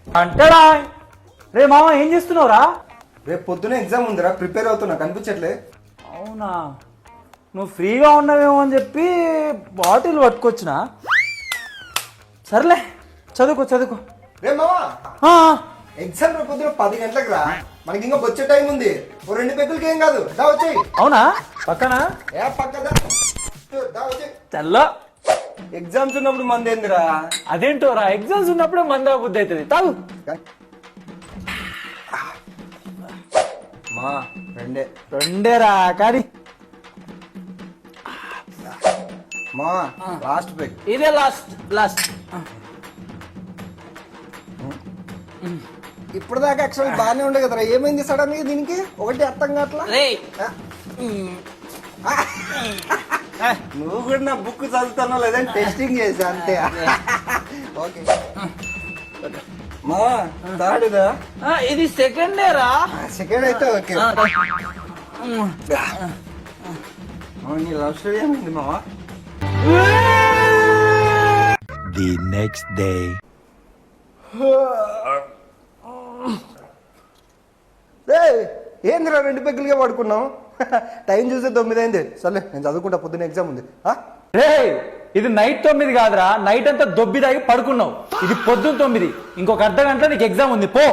అంటాడా? రే మామ ఏం చేస్తున్నావురా? రేపు పొద్దున ఎగ్జామ్ ఉందిరా, ప్రిపేర్ అవుతున్నా, కనిపించట్లే. అవునా, నువ్వు ఫ్రీగా ఉన్నావేమో అని చెప్పి బాటిల్ పట్టుకొచ్చినా. సర్లే, చదువుకో చదువుకో. రే మావా, ఆ, ఎగ్జామ్ రేపు పొద్దున 10 గంటలకు రా. మనకి ఇంకా వచ్చే టైం ఉంది. ఓ 2 పెగ్గులకి ఏం కాదు, దా వచ్చేయి. అవునా? పక్కన ఏ పక్కదా, దా వచ్చేయి. చల్లో. ఎగ్జామ్స్ ఉన్నప్పుడు మంది ఏందిరా? అదేంటోరా, ఎగ్జామ్స్ ఉన్నప్పుడే మంద బుద్ధి అవుతుంది. తాగు. మా రెండేరా కానీ మా లాస్ట్ పెగ్. ఇదే లాస్ట్ లాస్ట్. ఇప్పుడు దాకా యాక్చువల్ బాగానే ఉండే కదరా, ఏమైంది సడన్ గా దీనికి? ఒకటి అర్థం కావట్లా. నువ్వు కూడా నా బుక్ చదువుతానో లేదని టెస్టింగ్ చేసా అంతే. ఓకే మా థర్డ్దా? ఇది సెకండ్ రా. సెకండ్ అయితే ఓకే. నీ లవ్ స్టోరీ ఏమైంది మావా? The next day. ఏందిరా 2 పెగ్గులుగా పడుకున్నావు? టైం చూస్తే 9 అయింది. సర్లే నేను చదువుకుంటా, పొద్దున్న ఎగ్జామ్ ఉంది. రే, ఇది నైట్ 9 కాదురా, నైట్ అంతా దొబ్బి తాగి పడుకున్నావు. ఇది పొద్దున్న 9. ఇంకొక అర్ధ గంటలో నీకు ఎగ్జామ్ ఉంది, పో.